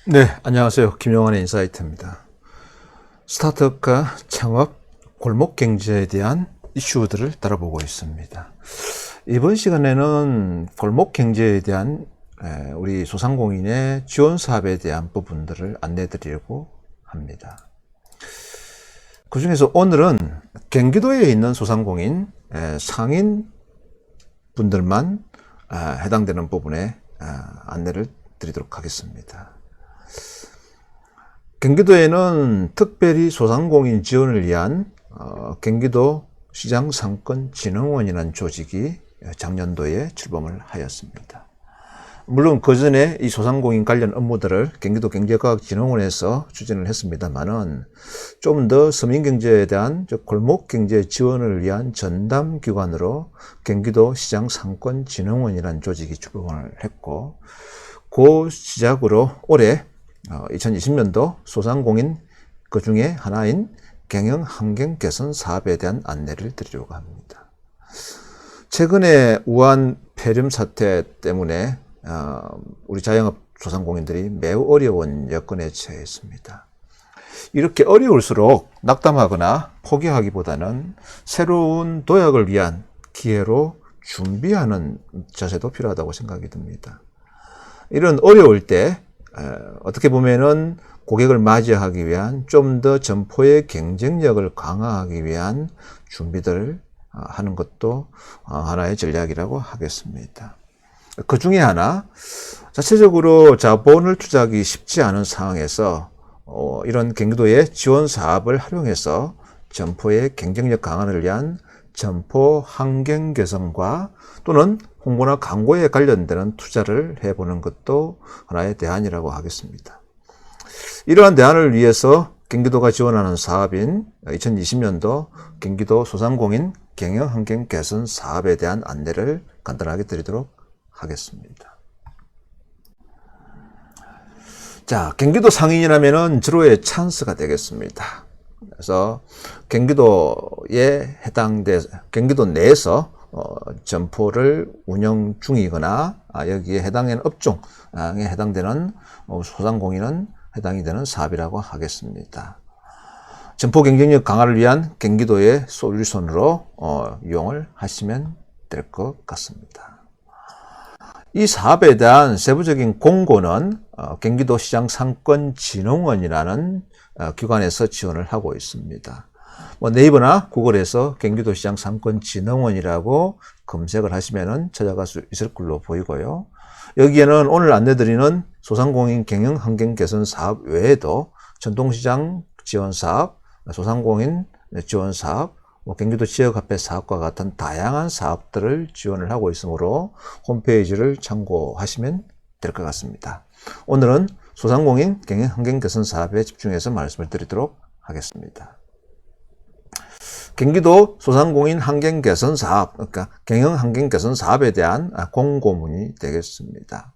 네, 안녕하세요. 김용환의 인사이트입니다. 스타트업과 창업, 골목 경제에 대한 이슈들을 다뤄보고 있습니다. 이번 시간에는 골목 경제에 대한 우리 소상공인의 지원 사업에 대한 부분들을 안내 드리려고 합니다. 그 중에서 오늘은 경기도에 있는 소상공인 상인 분들만 해당되는 부분에 안내를 드리도록 하겠습니다. 경기도에는 특별히 소상공인 지원을 위한 경기도 시장상권진흥원이라는 조직이 작년도에 출범을 하였습니다. 물론 그 전에 이 소상공인 관련 업무들을 경기도 경제과학진흥원에서 추진을 했습니다만은 좀 더 서민경제에 대한 골목경제 지원을 위한 전담기관으로 경기도 시장상권진흥원이라는 조직이 출범을 했고, 그 시작으로 올해 2020년도 소상공인 그 중에 하나인 경영환경 개선 사업에 대한 안내를 드리려고 합니다. 최근에 우한 폐렴 사태 때문에 우리 자영업 소상공인들이 매우 어려운 여건에 처해 있습니다. 이렇게 어려울수록 낙담하거나 포기하기보다는 새로운 도약을 위한 기회로 준비하는 자세도 필요하다고 생각이 듭니다. 이런 어려울 때 어떻게 보면은 고객을 맞이하기 위한 좀 더 점포의 경쟁력을 강화하기 위한 준비들을 하는 것도 하나의 전략이라고 하겠습니다. 그 중에 하나, 자체적으로 자본을 투자하기 쉽지 않은 상황에서 이런 경기도의 지원 사업을 활용해서 점포의 경쟁력 강화를 위한 점포 환경 개선과 또는 홍보나 광고에 관련되는 투자를 해보는 것도 하나의 대안이라고 하겠습니다. 이러한 대안을 위해서 경기도가 지원하는 사업인 2020년도 경기도 소상공인 경영환경 개선 사업에 대한 안내를 간단하게 드리도록 하겠습니다. 자, 경기도 상인이라면은 주로의 찬스가 되겠습니다. 그래서 경기도에 경기도 내에서 점포를 운영 중이거나 여기에 해당하는 업종에 해당되는 소상공인은 해당이 되는 사업이라고 하겠습니다. 점포 경쟁력 강화를 위한 경기도의 솔루션으로 이용을 하시면 될 것 같습니다. 이 사업에 대한 세부적인 공고는 경기도시장상권진흥원이라는 기관에서 지원을 하고 있습니다. 네이버나 구글에서 경기도시장상권진흥원이라고 검색을 하시면 찾아갈 수 있을 걸로 보이고요. 여기에는 오늘 안내드리는 소상공인 경영환경 개선 사업 외에도 전통시장 지원 사업, 소상공인 지원 사업, 경기도 지역화폐 사업과 같은 다양한 사업들을 지원을 하고 있으므로 홈페이지를 참고하시면 될 것 같습니다. 오늘은 소상공인 경영환경 개선 사업에 집중해서 말씀을 드리도록 하겠습니다. 경기도 소상공인 환경 개선 사업, 그러니까 경영 환경 개선 사업에 대한 공고문이 되겠습니다.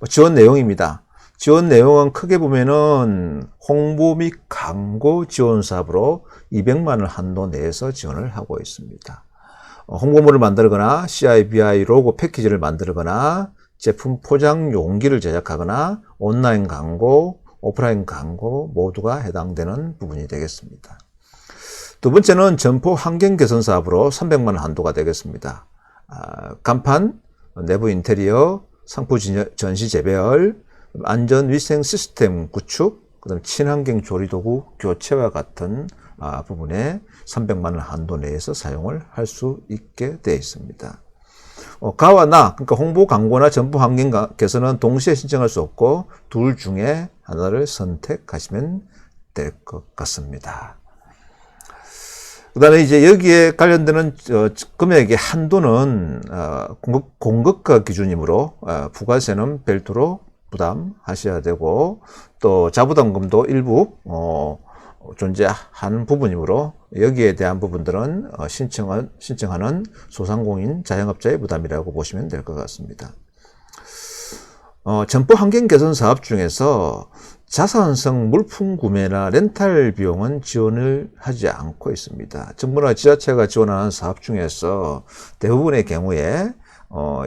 지원 내용입니다. 지원 내용은 크게 보면은 홍보 및 광고 지원 사업으로 200만 원 한도 내에서 지원을 하고 있습니다. 홍보물을 만들거나 CIBI 로고 패키지를 만들거나 제품 포장 용기를 제작하거나 온라인 광고, 오프라인 광고 모두가 해당되는 부분이 되겠습니다. 두 번째는 점포 환경 개선 사업으로 300만 원 한도가 되겠습니다. 간판, 내부 인테리어, 상품 전시 재배열, 안전 위생 시스템 구축, 그다음 친환경 조리도구 교체와 같은 부분에 300만 원 한도 내에서 사용을 할 수 있게 되어 있습니다. 가와 나, 그러니까 홍보 광고나 점포 환경 개선은 동시에 신청할 수 없고 둘 중에 하나를 선택하시면 될 것 같습니다. 그 다음에 이제 여기에 관련되는 금액의 한도는 공급가 기준이므로 부가세는 별도로 부담하셔야 되고 또 자부담금도 일부 존재하는 부분이므로 여기에 대한 부분들은 신청하는 소상공인 자영업자의 부담이라고 보시면 될 것 같습니다. 점포 환경 개선 사업 중에서 자산성 물품 구매나 렌탈 비용은 지원을 하지 않고 있습니다. 정부나 지자체가 지원하는 사업 중에서 대부분의 경우에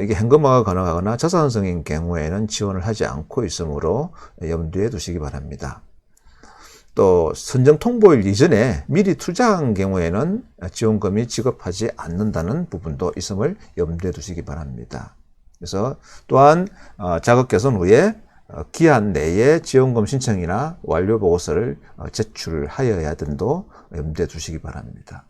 이게 현금화가 가능하거나 자산성인 경우에는 지원을 하지 않고 있으므로 염두에 두시기 바랍니다. 또 선정 통보일 이전에 미리 투자한 경우에는 지원금이 지급하지 않는다는 부분도 있음을 염두에 두시기 바랍니다. 그래서 또한 자격 개선 후에 기한 내에 지원금 신청이나 완료 보고서를 제출하여야 된도 염두에 두시기 바랍니다.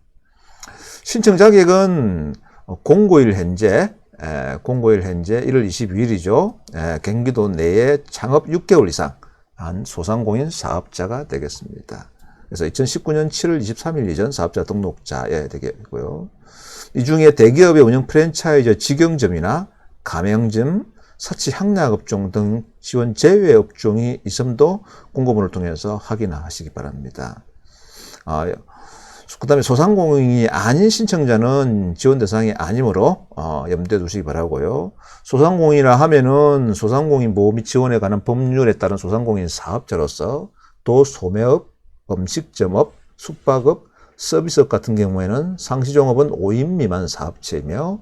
신청 자격은 공고일 현재 1월 22일이죠. 경기도 내에 창업 6개월 이상 한 소상공인 사업자가 되겠습니다. 그래서 2019년 7월 23일 이전 사업자 등록자여야 되겠고요. 이 중에 대기업의 운영 프랜차이즈 직영점이나 가맹점, 사치 향락업종 등 지원 제외 업종이 있음도 공고문을 통해서 확인하시기 바랍니다. 그 다음에 소상공인이 아닌 신청자는 지원 대상이 아니므로 염두에 두시기 바라고요. 소상공인이라 하면은 소상공인 보호 및 지원에 관한 법률에 따른 소상공인 사업자로서 도소매업, 음식점업, 숙박업, 서비스업 같은 경우에는 상시종업은 5인 미만 사업체이며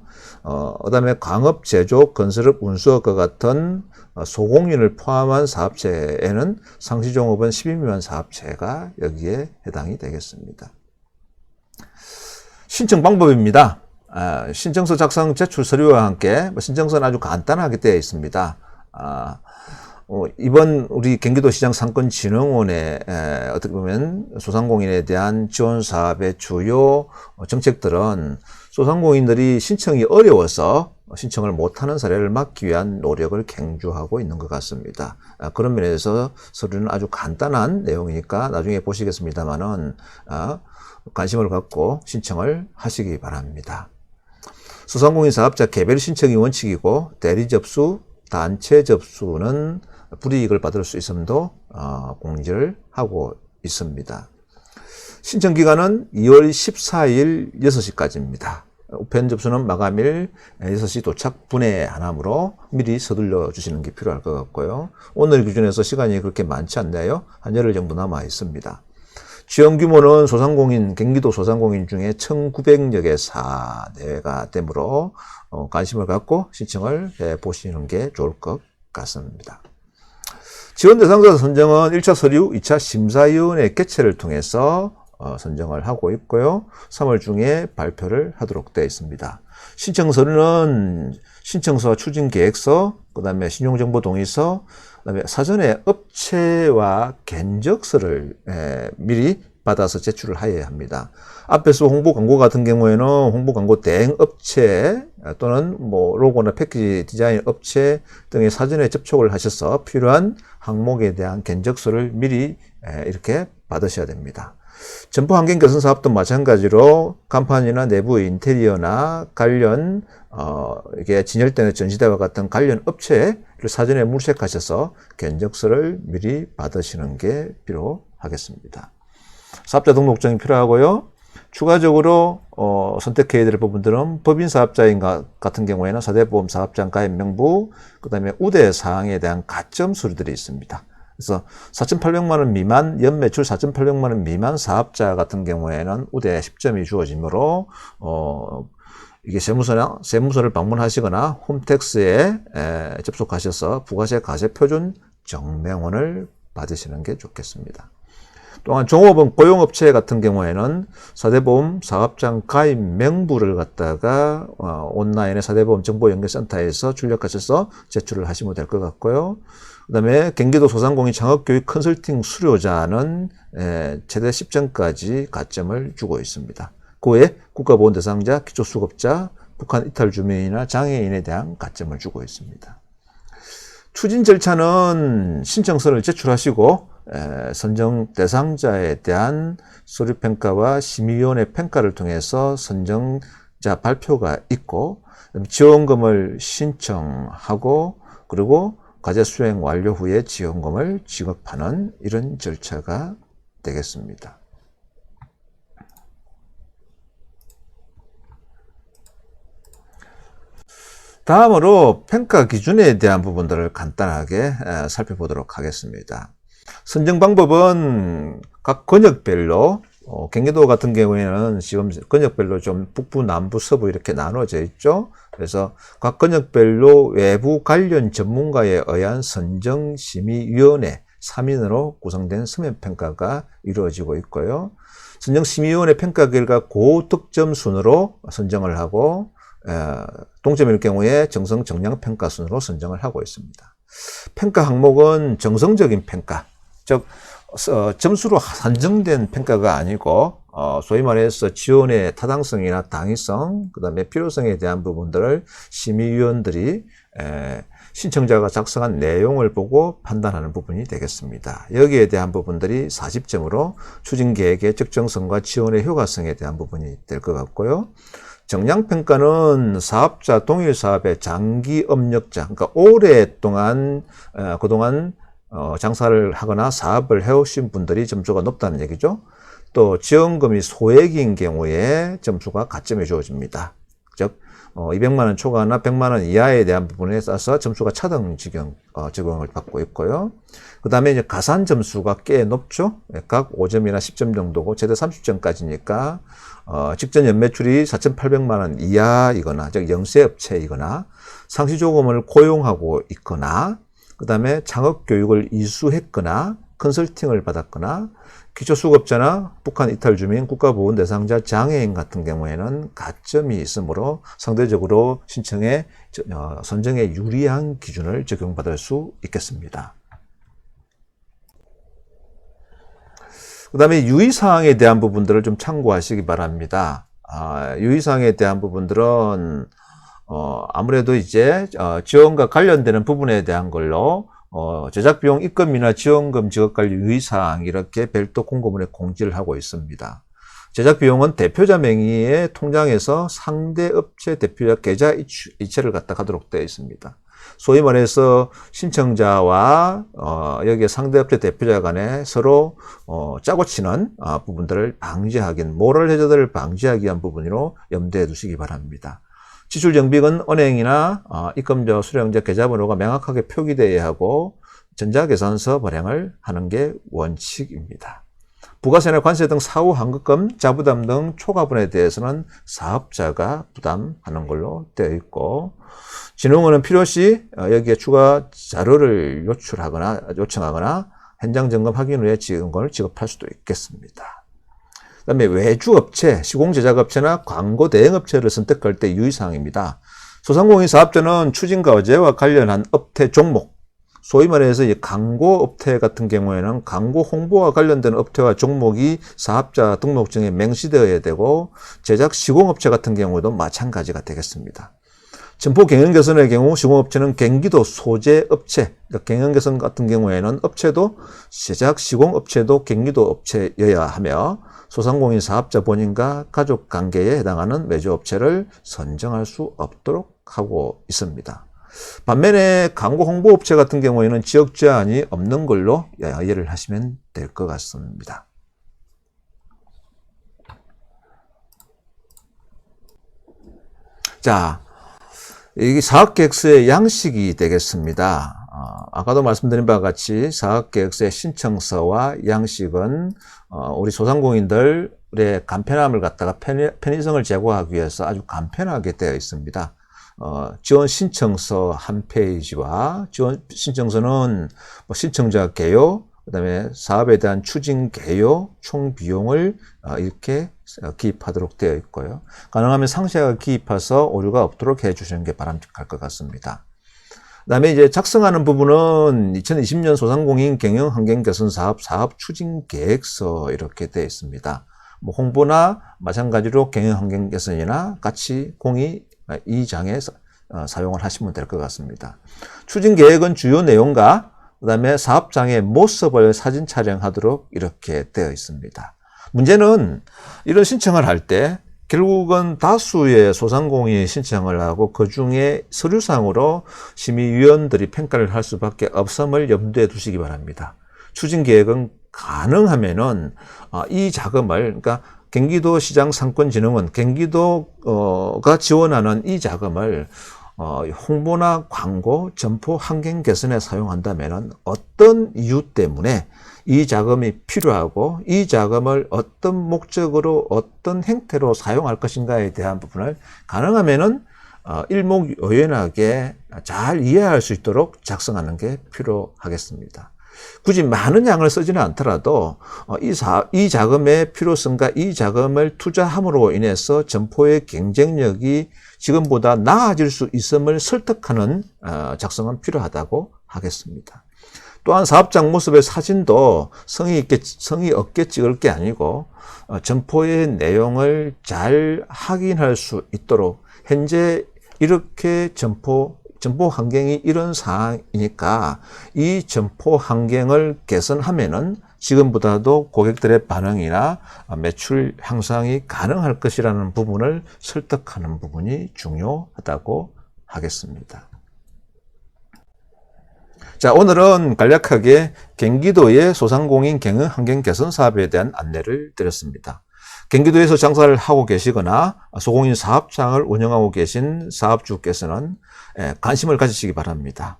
그 다음에 광업, 제조, 건설업, 운수업과 같은 소공인을 포함한 사업체에는 상시종업은 10인 미만 사업체가 여기에 해당이 되겠습니다. 신청 방법입니다. 신청서 작성 제출 서류와 함께 신청서는 아주 간단하게 되어 있습니다. 이번 우리 경기도시장 상권진흥원의 어떻게 보면 소상공인에 대한 지원 사업의 주요 정책들은 소상공인들이 신청이 어려워서 신청을 못하는 사례를 막기 위한 노력을 강조하고 있는 것 같습니다. 그런 면에서 서류는 아주 간단한 내용이니까 나중에 보시겠습니다만은 관심을 갖고 신청을 하시기 바랍니다. 소상공인 사업자 개별 신청이 원칙이고 대리 접수, 단체 접수는 불이익을 받을 수 있음도 공지를 하고 있습니다. 신청 기간은 2월 14일 6시까지입니다. 우편 접수는 마감일 6시 도착 분해하므로 미리 서둘러 주시는 게 필요할 것 같고요. 오늘 기준에서 시간이 그렇게 많지 않네요. 한 열흘 정도 남아 있습니다. 지원 규모는 경기도 소상공인 중에 1900여 개 사내가 되므로 관심을 갖고 신청을 해 보시는 게 좋을 것 같습니다. 지원 대상자 선정은 1차 서류, 2차 심사위원회 개최를 통해서 선정을 하고 있고요. 3월 중에 발표를 하도록 되어 있습니다. 신청 서류는 신청서와 추진계획서, 그 다음에 신용정보동의서, 그 다음에 사전에 업체와 견적서를 미리 받아서 제출을 해야 합니다. 앞에서 홍보 광고 같은 경우에는 홍보 광고 대행 업체 또는 로고나 패키지 디자인 업체 등의 사전에 접촉을 하셔서 필요한 항목에 대한 견적서를 미리 이렇게 받으셔야 됩니다. 점포 환경 개선 사업도 마찬가지로 간판이나 내부 인테리어나 관련 이게 진열대나 전시대와 같은 관련 업체를 사전에 물색하셔서 견적서를 미리 받으시는 게 필요하겠습니다. 사업자 등록증이 필요하고요. 추가적으로 선택해야 될 부분들은 법인 사업자인 같은 경우에는 사대보험 사업장 가입 명부, 그 다음에 우대 사항에 대한 가점 서류들이 있습니다. 그래서 4,800만 원 미만, 연매출 4,800만 원 미만 사업자 같은 경우에는 우대 10점이 주어지므로 이게 세무서를 방문하시거나 홈택스에 접속하셔서 부가세 과세 표준 정명원을 받으시는 게 좋겠습니다. 또한 종업원 고용업체 같은 경우에는 사대보험 사업장 가입 명부를 갖다가 온라인의 사대보험 정보연결센터에서 출력하셔서 제출을 하시면 될 것 같고요. 그 다음에 경기도 소상공인 창업교육 컨설팅 수료자는 최대 10점까지 가점을 주고 있습니다. 그 외에 국가보건 대상자, 기초수급자, 북한 이탈 주민이나 장애인에 대한 가점을 주고 있습니다. 추진 절차는 신청서를 제출하시고 선정 대상자에 대한 서류평가와 심의위원회 평가를 통해서 선정자 발표가 있고 지원금을 신청하고 그리고 과제 수행 완료 후에 지원금을 지급하는 이런 절차가 되겠습니다. 다음으로 평가 기준에 대한 부분들을 간단하게 살펴보도록 하겠습니다. 선정 방법은 각 권역별로 경기도 같은 경우에는 지금 권역별로 좀 북부, 남부, 서부 이렇게 나눠져 있죠. 그래서 각 권역별로 외부 관련 전문가에 의한 선정심의위원회 3인으로 구성된 서면평가가 이루어지고 있고요. 선정심의위원회 평가 결과 고득점 순으로 선정을 하고 동점일 경우에 정성 정량 평가 순으로 선정을 하고 있습니다. 평가 항목은 정성적인 평가, 즉 점수로 산정된 평가가 아니고 소위 말해서 지원의 타당성이나 당위성, 그 다음에 필요성에 대한 부분들을 심의위원들이 신청자가 작성한 내용을 보고 판단하는 부분이 되겠습니다. 여기에 대한 부분들이 40점으로 추진계획의 적정성과 지원의 효과성에 대한 부분이 될 것 같고요. 정량평가는 사업자, 동일 사업의 장기 업력자, 그러니까 오랫동안 그동안 장사를 하거나 사업을 해오신 분들이 점수가 높다는 얘기죠. 또 지원금이 소액인 경우에 점수가 가점이 주어집니다. 즉 200만 원 초과나 100만 원 이하에 대한 부분에 따라서 점수가 차등 적용을 받고 있고요. 그 다음에 이제 가산 점수가 꽤 높죠. 각 5점이나 10점 정도고 최대 30점까지니까 직전 연매출이 4,800만 원 이하이거나 즉 영세업체이거나 상시조금을 고용하고 있거나 그 다음에 창업교육을 이수했거나 컨설팅을 받았거나 기초수급자나 북한 이탈 주민, 국가보훈 대상자, 장애인 같은 경우에는 가점이 있으므로 상대적으로 신청에 선정에 유리한 기준을 적용받을 수 있겠습니다. 그 다음에 유의사항에 대한 부분들을 좀 참고하시기 바랍니다. 유의사항에 대한 부분들은 아무래도 이제 지원과 관련되는 부분에 대한 걸로 제작비용 입금이나 지원금 지급관리 유의사항 이렇게 별도 공고문에 공지를 하고 있습니다. 제작비용은 대표자 명의의 통장에서 상대 업체 대표자 계좌 이체를 하도록 되어 있습니다. 소위 말해서 신청자와 여기에 상대 업체 대표자 간에 서로 짜고 치는 부분들을 모럴 해저들을 방지하기 위한 부분으로 염두에 두시기 바랍니다. 지출정비는 은행이나 입금자, 수령자 계좌번호가 명확하게 표기되어야 하고 전자계산서 발행을 하는 게 원칙입니다. 부가세나 관세 등 사후 환급금, 자부담 등 초과분에 대해서는 사업자가 부담하는 걸로 되어 있고 진흥원은 필요시 여기에 추가 자료를 요청하거나 현장 점검 확인 후에 지원금을 지급할 수도 있겠습니다. 그 다음에 외주업체, 시공제작업체나 광고 대행업체를 선택할 때 유의사항입니다. 소상공인 사업자는 추진과 의제와 관련한 업태 종목, 소위 말해서 광고업체 같은 경우에는 광고 홍보와 관련된 업태와 종목이 사업자 등록증에 명시되어야 되고 제작 시공업체 같은 경우도 마찬가지가 되겠습니다. 점포 경영개선의 경우 시공업체는 경기도 소재업체, 그러니까 경영개선 같은 경우에는 업체도 제작 시공업체도 경기도 업체여야 하며 소상공인 사업자 본인과 가족관계에 해당하는 외주업체를 선정할 수 없도록 하고 있습니다. 반면에 광고 홍보업체 같은 경우에는 지역 제한이 없는 걸로 이해를 하시면 될 것 같습니다. 자, 이게 사업계획서의 양식이 되겠습니다. 아까도 말씀드린 바와 같이 사업계획서의 신청서와 양식은 우리 소상공인들의 간편함을 갖다가 편의성을 제고하기 위해서 아주 간편하게 되어 있습니다. 지원 신청서 한 페이지와 지원 신청서는 신청자 개요, 그 다음에 사업에 대한 추진 개요, 총 비용을 이렇게 기입하도록 되어 있고요. 가능하면 상세하게 기입해서 오류가 없도록 해주시는 게 바람직할 것 같습니다. 그 다음에 이제 작성하는 부분은 2020년 소상공인 경영 환경 개선 사업 추진 계획서 이렇게 되어 있습니다. 홍보나 마찬가지로 경영 환경 개선이나 같이 공이 이 장에 사용을 하시면 될 것 같습니다. 추진 계획은 주요 내용과 그 다음에 사업장의 모습을 사진 촬영하도록 이렇게 되어 있습니다. 문제는 이런 신청을 할 때 결국은 다수의 소상공인이 신청을 하고 그 중에 서류상으로 심의위원들이 평가를 할 수밖에 없음을 염두에 두시기 바랍니다. 추진계획은 가능하면은 이 자금을, 그러니까 경기도시장상권진흥원, 경기도가 지원하는 이 자금을 홍보나 광고, 점포 환경 개선에 사용한다면 어떤 이유 때문에 이 자금이 필요하고 이 자금을 어떤 목적으로 어떤 행태로 사용할 것인가에 대한 부분을 가능하면은 일목요연하게 잘 이해할 수 있도록 작성하는 게 필요하겠습니다. 굳이 많은 양을 쓰지는 않더라도 이 자금의 필요성과 이 자금을 투자함으로 인해서 점포의 경쟁력이 지금보다 나아질 수 있음을 설득하는 작성은 필요하다고 하겠습니다. 또한 사업장 모습의 사진도 성의 없게 찍을 게 아니고 점포의 내용을 잘 확인할 수 있도록 현재 이렇게 점포 환경이 이런 상황이니까 이 점포 환경을 개선하면은 지금보다도 고객들의 반응이나 매출 향상이 가능할 것이라는 부분을 설득하는 부분이 중요하다고 하겠습니다. 자, 오늘은 간략하게 경기도의 소상공인 경영 환경 개선 사업에 대한 안내를 드렸습니다. 경기도에서 장사를 하고 계시거나 소공인 사업장을 운영하고 계신 사업주께서는 관심을 가지시기 바랍니다.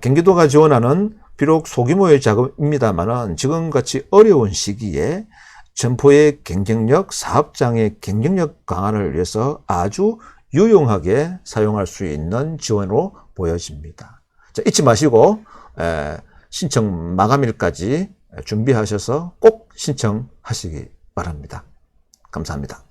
경기도가 지원하는 비록 소규모의 자금입니다만은 지금같이 어려운 시기에 점포의 경쟁력, 사업장의 경쟁력 강화를 위해서 아주 유용하게 사용할 수 있는 지원으로 보여집니다. 자, 잊지 마시고 신청 마감일까지 준비하셔서 꼭 신청하시기 바랍니다. 감사합니다.